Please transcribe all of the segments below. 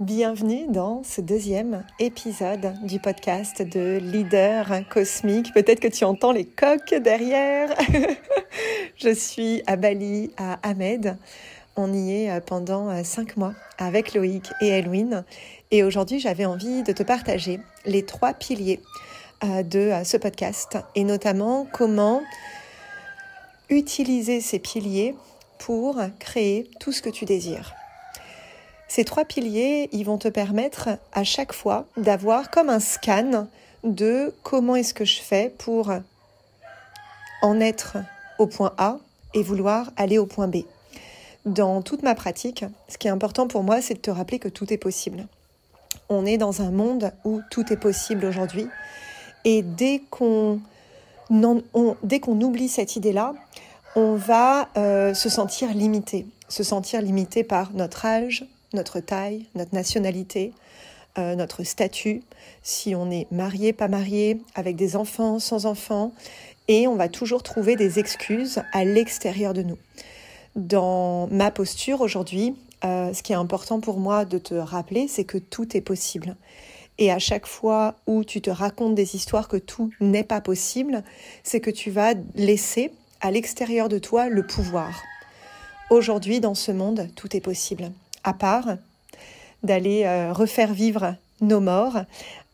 Bienvenue dans ce deuxième épisode du podcast de Leader Cosmique. Peut-être que tu entends les coqs derrière. Je suis à Bali, à Amed. On y est pendant 5 mois avec Loïc et Elwin. Et aujourd'hui, j'avais envie de te partager les 3 piliers de ce podcast et notamment comment utiliser ces piliers pour créer tout ce que tu désires. Ces 3 piliers, ils vont te permettre à chaque fois d'avoir comme un scan de comment est-ce que je fais pour en être au point A et vouloir aller au point B. Dans toute ma pratique, ce qui est important pour moi, c'est de te rappeler que tout est possible. On est dans un monde où tout est possible aujourd'hui et dès qu'on oublie cette idée-là, on va se sentir limité par notre âge, notre taille, notre nationalité, notre statut, si on est marié, pas marié, avec des enfants, sans enfants, et on va toujours trouver des excuses à l'extérieur de nous. Dans ma posture aujourd'hui, ce qui est important pour moi de te rappeler, c'est que tout est possible. Et à chaque fois où tu te racontes des histoires que tout n'est pas possible, c'est que tu vas laisser à l'extérieur de toi le pouvoir. Aujourd'hui, dans ce monde, tout est possible. À part d'aller refaire vivre nos morts,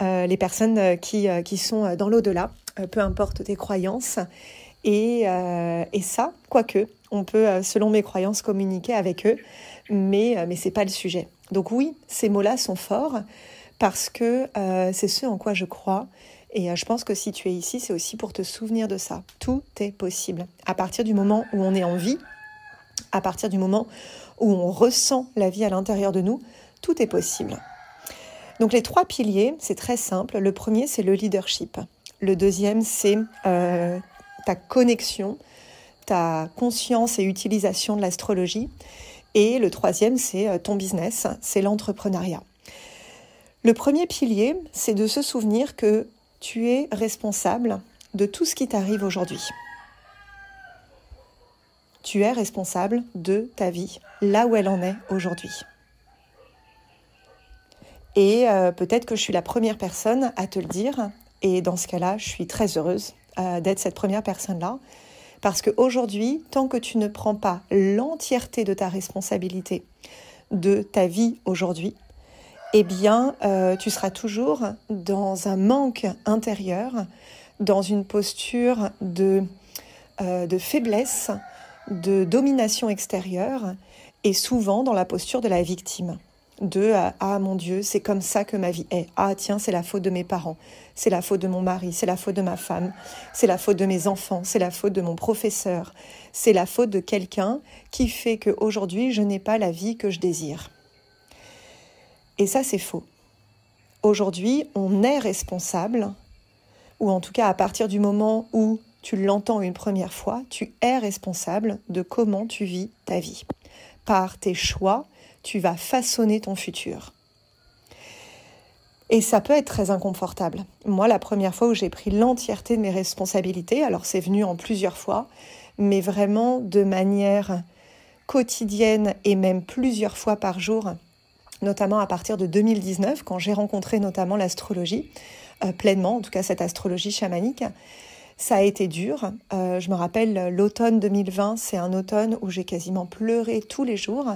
les personnes qui sont dans l'au-delà, peu importe tes croyances. Et ça, quoique, on peut, selon mes croyances, communiquer avec eux, mais ce n'est pas le sujet. Donc oui, ces mots-là sont forts parce que c'est ce en quoi je crois. Et je pense que si tu es ici, c'est aussi pour te souvenir de ça. Tout est possible. À partir du moment où on est en vie, à partir du moment où on ressent la vie à l'intérieur de nous, tout est possible. Donc les 3 piliers, c'est très simple. Le premier, c'est le leadership. Le deuxième, c'est ta connexion, ta conscience et utilisation de l'astrologie. Et le troisième, c'est ton business, c'est l'entrepreneuriat. Le premier pilier, c'est de se souvenir que tu es responsable de tout ce qui t'arrive aujourd'hui. Tu es responsable de ta vie, là où elle en est aujourd'hui. Et peut-être que je suis la première personne à te le dire, et dans ce cas-là, je suis très heureuse d'être cette première personne-là, parce qu'aujourd'hui, tant que tu ne prends pas l'entièreté de ta responsabilité, de ta vie aujourd'hui, eh bien, tu seras toujours dans un manque intérieur, dans une posture de faiblesse, de domination extérieure et souvent dans la posture de la victime. De « Ah mon Dieu, c'est comme ça que ma vie est. Ah tiens, c'est la faute de mes parents, c'est la faute de mon mari, c'est la faute de ma femme, c'est la faute de mes enfants, c'est la faute de mon professeur, c'est la faute de quelqu'un qui fait qu'aujourd'hui, je n'ai pas la vie que je désire. » Et ça, c'est faux. Aujourd'hui, on est responsable, ou en tout cas à partir du moment où tu l'entends une première fois, tu es responsable de comment tu vis ta vie. Par tes choix, tu vas façonner ton futur. Et ça peut être très inconfortable. Moi, la première fois où j'ai pris l'entièreté de mes responsabilités, alors c'est venu en plusieurs fois, mais vraiment de manière quotidienne et même plusieurs fois par jour, notamment à partir de 2019, quand j'ai rencontré notamment l'astrologie, pleinement, en tout cas cette astrologie chamanique. Ça a été dur. Je me rappelle, l'automne 2020, c'est un automne où j'ai quasiment pleuré tous les jours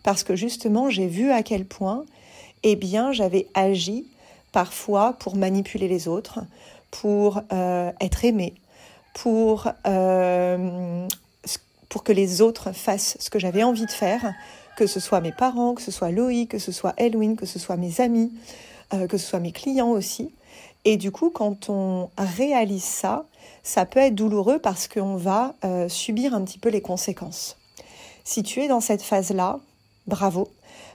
parce que justement, j'ai vu à quel point j'avais agi parfois pour manipuler les autres, pour être aimée, pour que les autres fassent ce que j'avais envie de faire, que ce soit mes parents, que ce soit Loïc, que ce soit Elwin, que ce soit mes amis, que ce soit mes clients aussi. Et du coup, quand on réalise ça, ça peut être douloureux parce qu'on va subir un petit peu les conséquences. Si tu es dans cette phase-là, bravo,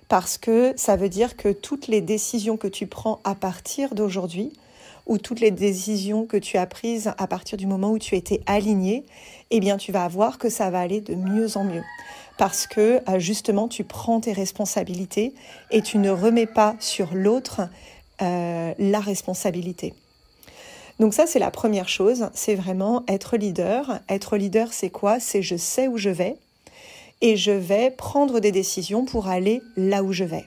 parce que ça veut dire que toutes les décisions que tu prends à partir d'aujourd'hui, ou toutes les décisions que tu as prises à partir du moment où tu étais aligné, eh bien tu vas voir que ça va aller de mieux en mieux. Parce que justement, tu prends tes responsabilités et tu ne remets pas sur l'autre la responsabilité. Donc ça, c'est la première chose, c'est vraiment être leader. Être leader, c'est quoi ? C'est je sais où je vais et je vais prendre des décisions pour aller là où je vais.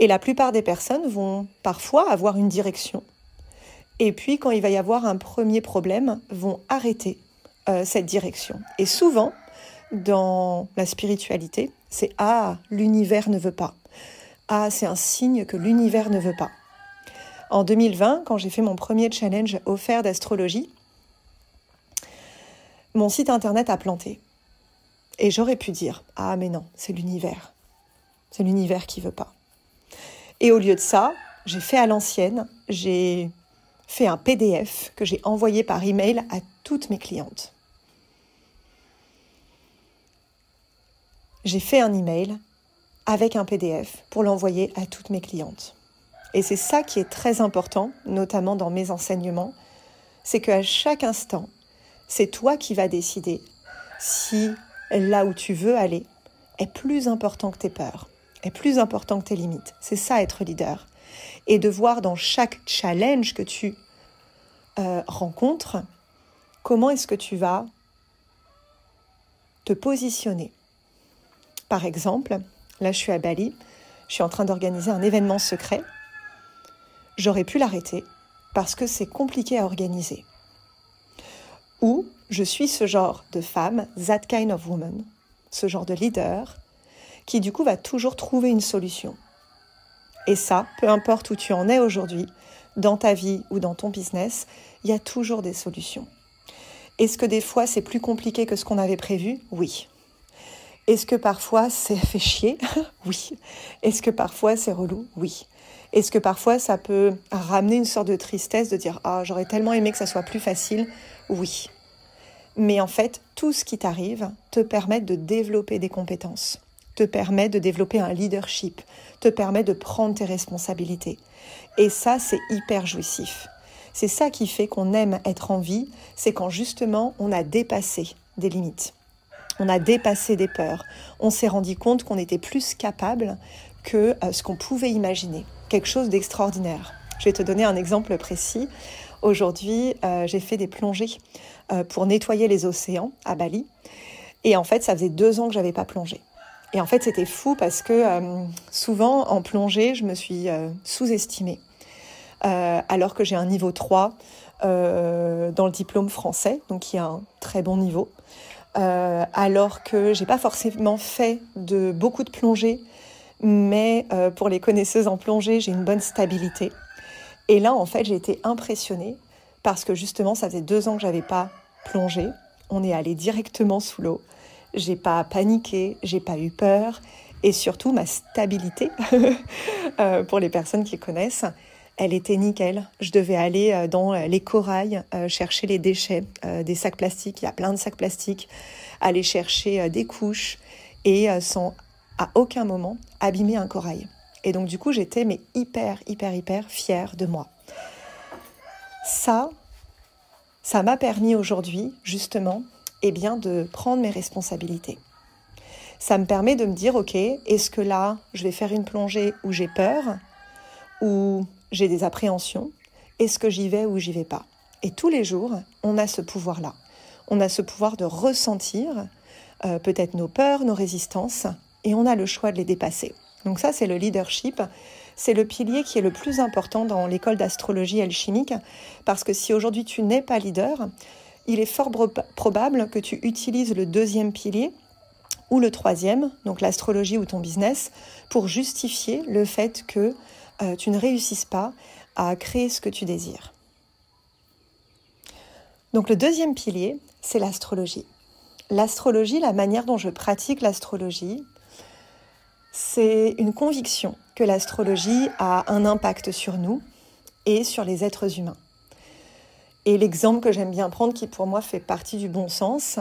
Et la plupart des personnes vont parfois avoir une direction. Et puis, quand il va y avoir un premier problème, vont arrêter cette direction. Et souvent, dans la spiritualité, c'est « Ah, l'univers ne veut pas ». « Ah, c'est un signe que l'univers ne veut pas ». En 2020, quand j'ai fait mon premier challenge offert d'astrologie, mon site internet a planté. Et j'aurais pu dire « Ah, mais non, c'est l'univers. C'est l'univers qui ne veut pas ». Et au lieu de ça, j'ai fait à l'ancienne, j'ai fait un PDF que j'ai envoyé par email à toutes mes clientes. J'ai fait un email avec un PDF pour l'envoyer à toutes mes clientes. Et c'est ça qui est très important, notamment dans mes enseignements, c'est qu'à chaque instant, c'est toi qui vas décider si là où tu veux aller est plus important que tes peurs, est plus important que tes limites. C'est ça être leader. Et de voir dans chaque challenge que tu rencontres, comment est-ce que tu vas te positionner. Par exemple, là je suis à Bali, je suis en train d'organiser un événement secret. J'aurais pu l'arrêter parce que c'est compliqué à organiser. Ou je suis ce genre de femme, that kind of woman, ce genre de leader, qui du coup va toujours trouver une solution. Et ça, peu importe où tu en es aujourd'hui, dans ta vie ou dans ton business, il y a toujours des solutions. Est-ce que des fois c'est plus compliqué que ce qu'on avait prévu ? Oui. Est-ce que parfois c'est fait chier ? Oui. Est-ce que parfois c'est relou ? Oui. Est-ce que parfois ça peut ramener une sorte de tristesse de dire « Ah, j'aurais tellement aimé que ça soit plus facile ?» Oui. Mais en fait, tout ce qui t'arrive te permet de développer des compétences, te permet de développer un leadership, te permet de prendre tes responsabilités. Et ça, c'est hyper jouissif. C'est ça qui fait qu'on aime être en vie, c'est quand justement on a dépassé des limites. On a dépassé des peurs. On s'est rendu compte qu'on était plus capable que ce qu'on pouvait imaginer. Quelque chose d'extraordinaire. Je vais te donner un exemple précis. Aujourd'hui, j'ai fait des plongées pour nettoyer les océans à Bali. Et en fait, ça faisait 2 ans que je n'avais pas plongé. Et en fait, c'était fou parce que souvent, en plongée, je me suis sous-estimée. Alors que j'ai un niveau 3 dans le diplôme français, donc qui a un très bon niveau. Alors que j'ai pas forcément fait beaucoup de plongées, mais pour les connaisseuses en plongée, j'ai une bonne stabilité. Et là, en fait, j'ai été impressionnée parce que justement, ça faisait 2 ans que j'avais pas plongé. On est allé directement sous l'eau. J'ai pas paniqué, j'ai pas eu peur. Et surtout, ma stabilité, pour les personnes qui connaissent, elle était nickel. Je devais aller dans les corails, chercher les déchets, des sacs plastiques. Il y a plein de sacs plastiques. Aller chercher des couches et sans à aucun moment abîmer un corail. Et donc du coup, j'étais hyper fière de moi. Ça m'a permis aujourd'hui, justement, de prendre mes responsabilités. Ça me permet de me dire, ok, est-ce que là, je vais faire une plongée où j'ai peur, où j'ai des appréhensions, est-ce que j'y vais ou j'y vais pas ? Et tous les jours, on a ce pouvoir-là. On a ce pouvoir de ressentir peut-être nos peurs, nos résistances, et on a le choix de les dépasser. Donc ça, c'est le leadership. C'est le pilier qui est le plus important dans l'école d'astrologie alchimique, parce que si aujourd'hui tu n'es pas leader, il est fort probable que tu utilises le 2e pilier ou le 3e, donc l'astrologie ou ton business, pour justifier le fait que tu ne réussisses pas à créer ce que tu désires. Donc le 2e pilier, c'est l'astrologie. L'astrologie, la manière dont je pratique l'astrologie, c'est une conviction que l'astrologie a un impact sur nous et sur les êtres humains. Et l'exemple que j'aime bien prendre, qui pour moi fait partie du bon sens,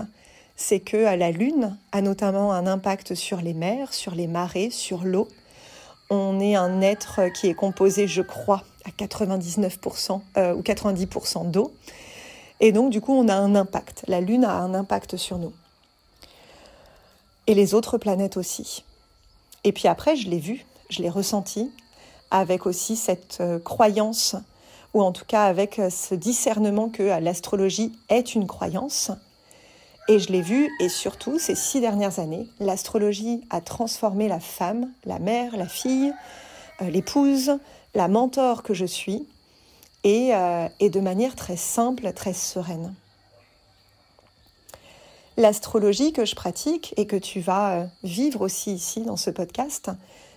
c'est que la Lune a notamment un impact sur les mers, sur les marées, sur l'eau. On est un être qui est composé, je crois, à 99% ou 90% d'eau. Et donc, du coup, on a un impact. La Lune a un impact sur nous. Et les autres planètes aussi. Et puis après, je l'ai vu, je l'ai ressenti, avec aussi cette croyance, ou en tout cas avec ce discernement que l'astrologie est une croyance. Et je l'ai vu, et surtout, ces 6 dernières années, l'astrologie a transformé la femme, la mère, la fille, l'épouse, la mentor que je suis, et de manière très simple, très sereine. L'astrologie que je pratique et que tu vas vivre aussi ici dans ce podcast,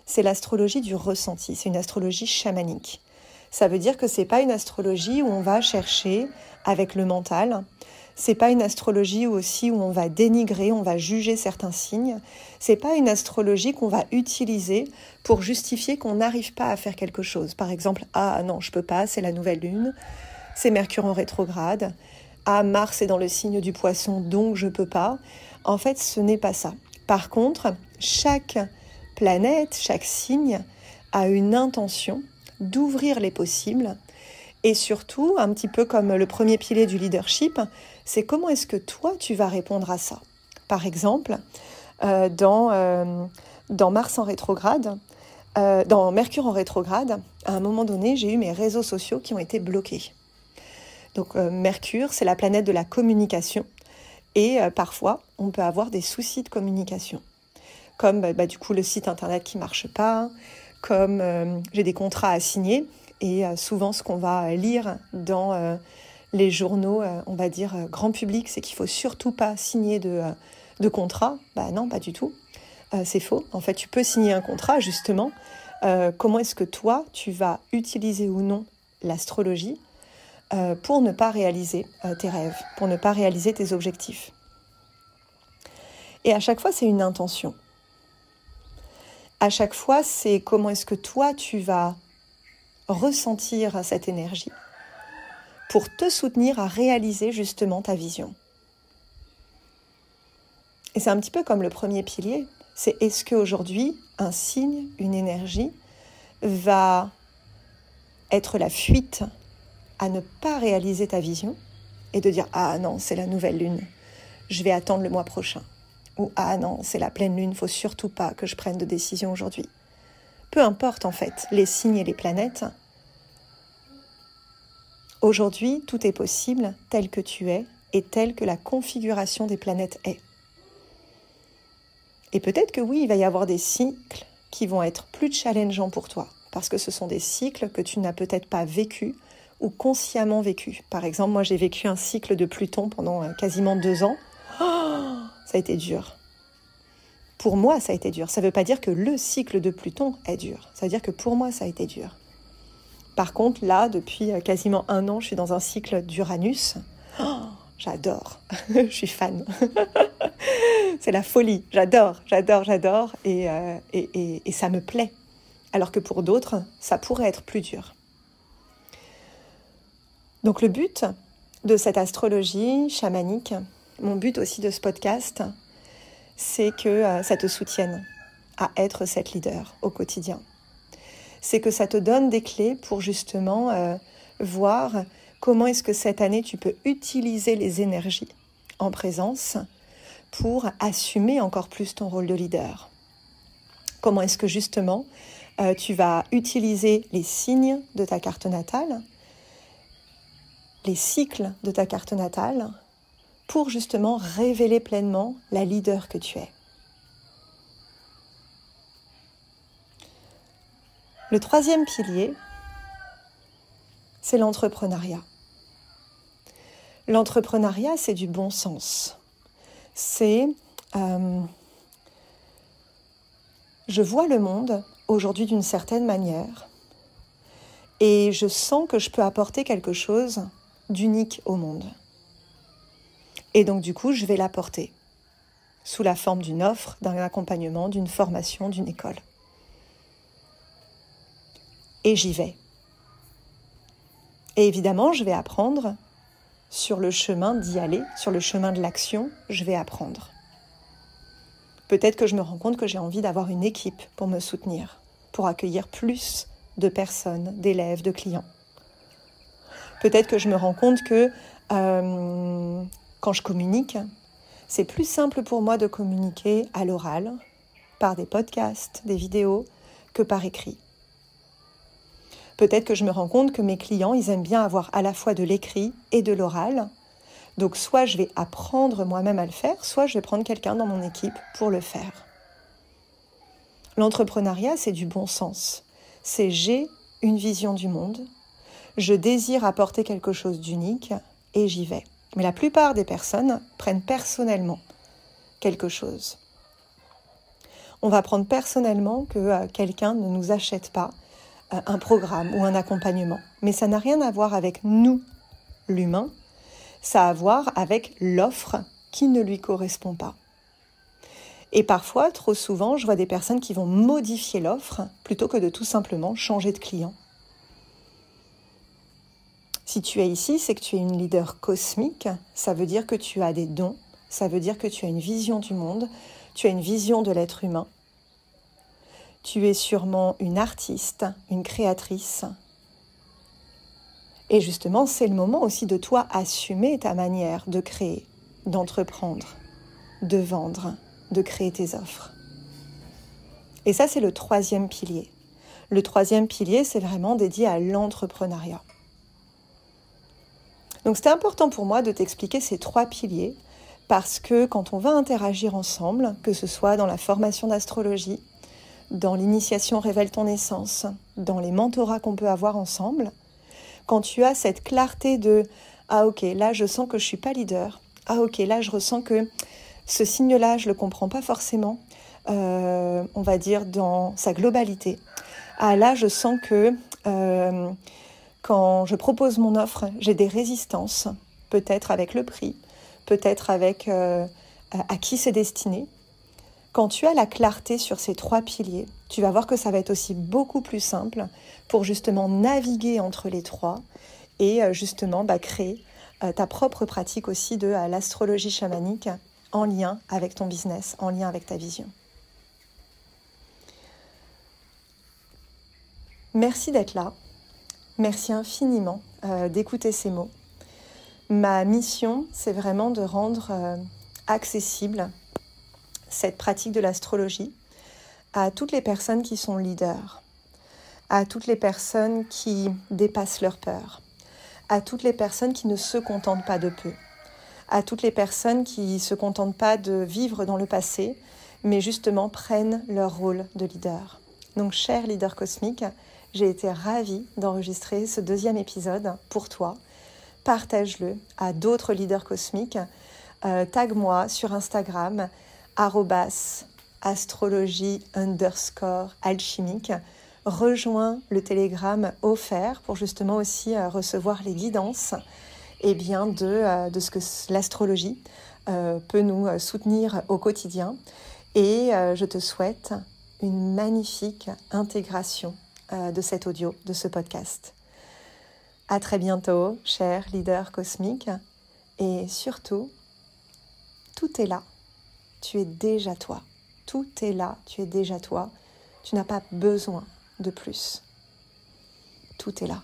c'est l'astrologie du ressenti, c'est une astrologie chamanique. Ça veut dire que ce n'est pas une astrologie où on va chercher avec le mental, c'est pas une astrologie aussi où on va dénigrer, on va juger certains signes, c'est pas une astrologie qu'on va utiliser pour justifier qu'on n'arrive pas à faire quelque chose. Par exemple, ah non, je peux pas, c'est la nouvelle lune, c'est Mercure en rétrograde, ah Mars est dans le signe du Poisson, donc je peux pas. En fait, ce n'est pas ça. Par contre, chaque planète, chaque signe a une intention d'ouvrir les possibles et surtout, un petit peu comme le premier pilier du leadership, c'est comment est-ce que toi tu vas répondre à ça. Par exemple, dans Mars en rétrograde, dans Mercure en rétrograde, à un moment donné, j'ai eu mes réseaux sociaux qui ont été bloqués. Donc Mercure, c'est la planète de la communication et parfois, on peut avoir des soucis de communication. Comme du coup le site internet qui ne marche pas, comme j'ai des contrats à signer et souvent ce qu'on va lire dans les journaux, on va dire grand public, c'est qu'il ne faut surtout pas signer de contrat. Non, pas du tout. C'est faux. En fait, tu peux signer un contrat justement. Comment est-ce que toi, tu vas utiliser ou non l'astrologie pour ne pas réaliser tes rêves, pour ne pas réaliser tes objectifs. Et à chaque fois, c'est une intention. À chaque fois, c'est comment est-ce que toi, tu vas ressentir cette énergie pour te soutenir à réaliser justement ta vision. Et c'est un petit peu comme le premier pilier, c'est est-ce qu'aujourd'hui, un signe, une énergie va être la fuite à ne pas réaliser ta vision et de dire « Ah non, c'est la nouvelle lune, je vais attendre le mois prochain » ou « Ah non, c'est la pleine lune, il ne faut surtout pas que je prenne de décision aujourd'hui ». Peu importe en fait, les signes et les planètes. Aujourd'hui, tout est possible tel que tu es et tel que la configuration des planètes est. Et peut-être que oui, il va y avoir des cycles qui vont être plus challengeants pour toi parce que ce sont des cycles que tu n'as peut-être pas vécus ou consciemment vécu. Par exemple, moi j'ai vécu un cycle de Pluton pendant quasiment 2 ans. Oh, ça a été dur. Pour moi, ça a été dur. Ça ne veut pas dire que le cycle de Pluton est dur. Ça veut dire que pour moi, ça a été dur. Par contre, là, depuis quasiment 1 an, je suis dans un cycle d'Uranus. Oh, j'adore. Je suis fan. C'est la folie. J'adore. Et ça me plaît. Alors que pour d'autres, ça pourrait être plus dur. Donc le but de cette astrologie chamanique, mon but aussi de ce podcast, c'est que ça te soutienne à être cette leader au quotidien. C'est que ça te donne des clés pour justement voir comment est-ce que cette année tu peux utiliser les énergies en présence pour assumer encore plus ton rôle de leader. Comment est-ce que justement tu vas utiliser les signes de ta carte natale, les cycles de ta carte natale, pour justement révéler pleinement la leader que tu es. Le 3e pilier, c'est l'entrepreneuriat. L'entrepreneuriat, c'est du bon sens. C'est, je vois le monde aujourd'hui d'une certaine manière et je sens que je peux apporter quelque chose d'unique au monde. Et donc du coup, je vais l'apporter sous la forme d'une offre, d'un accompagnement, d'une formation, d'une école. Et j'y vais. Et évidemment, je vais apprendre sur le chemin d'y aller, sur le chemin de l'action, je vais apprendre. Peut-être que je me rends compte que j'ai envie d'avoir une équipe pour me soutenir, pour accueillir plus de personnes, d'élèves, de clients. Peut-être que je me rends compte que quand je communique, c'est plus simple pour moi de communiquer à l'oral, par des podcasts, des vidéos, que par écrit. Peut-être que je me rends compte que mes clients, ils aiment bien avoir à la fois de l'écrit et de l'oral. Donc soit je vais apprendre moi-même à le faire, soit je vais prendre quelqu'un dans mon équipe pour le faire. L'entrepreneuriat, c'est du bon sens. c'est j'ai une vision du monde, je désire apporter quelque chose d'unique et j'y vais. Mais la plupart des personnes prennent personnellement quelque chose. On va prendre personnellement que quelqu'un ne nous achète pas un programme ou un accompagnement. Mais ça n'a rien à voir avec nous, l'humain, ça a à voir avec l'offre qui ne lui correspond pas. Et parfois, trop souvent, je vois des personnes qui vont modifier l'offre plutôt que de tout simplement changer de client. Si tu es ici, c'est que tu es une leader cosmique, ça veut dire que tu as des dons, ça veut dire que tu as une vision du monde, tu as une vision de l'être humain. Tu es sûrement une artiste, une créatrice. Et justement, c'est le moment aussi de toi assumer ta manière de créer, d'entreprendre, de vendre, de créer tes offres. Et ça, c'est le 3e pilier. Le 3e pilier, c'est vraiment dédié à l'entrepreneuriat. Donc, c'était important pour moi de t'expliquer ces 3 piliers parce que quand on va interagir ensemble, que ce soit dans la formation d'astrologie, dans l'initiation Révèle ton essence, dans les mentorats qu'on peut avoir ensemble, quand tu as cette clarté de « Ah ok, là je sens que je ne suis pas leader. Ah ok, là je ressens que ce signe-là, je ne le comprends pas forcément, on va dire dans sa globalité. Ah là je sens que quand je propose mon offre, j'ai des résistances, peut-être avec le prix, peut-être avec à qui c'est destiné. » Quand tu as la clarté sur ces 3 piliers, tu vas voir que ça va être aussi beaucoup plus simple pour justement naviguer entre les 3 et justement créer ta propre pratique aussi de l'astrologie chamanique en lien avec ton business, en lien avec ta vision. Merci d'être là. Merci infiniment d'écouter ces mots. Ma mission, c'est vraiment de rendre accessible cette pratique de l'astrologie à toutes les personnes qui sont leaders, à toutes les personnes qui dépassent leur peur, à toutes les personnes qui ne se contentent pas de peu, à toutes les personnes qui ne se contentent pas de vivre dans le passé, mais justement prennent leur rôle de leader. Donc, cher leader cosmique, j'ai été ravie d'enregistrer ce 2e épisode pour toi. Partage-le à d'autres leaders cosmiques. Tag-moi sur Instagram, @astrologie_alchimique. Rejoins le Telegram offert pour justement aussi recevoir les guidances de ce que l'astrologie peut nous soutenir au quotidien. Et je te souhaite une magnifique intégration de cet audio, de ce podcast. À très bientôt, cher leader cosmique. Et surtout, tout est là. Tu es déjà toi. Tout est là, tu es déjà toi. Tu n'as pas besoin de plus. Tout est là.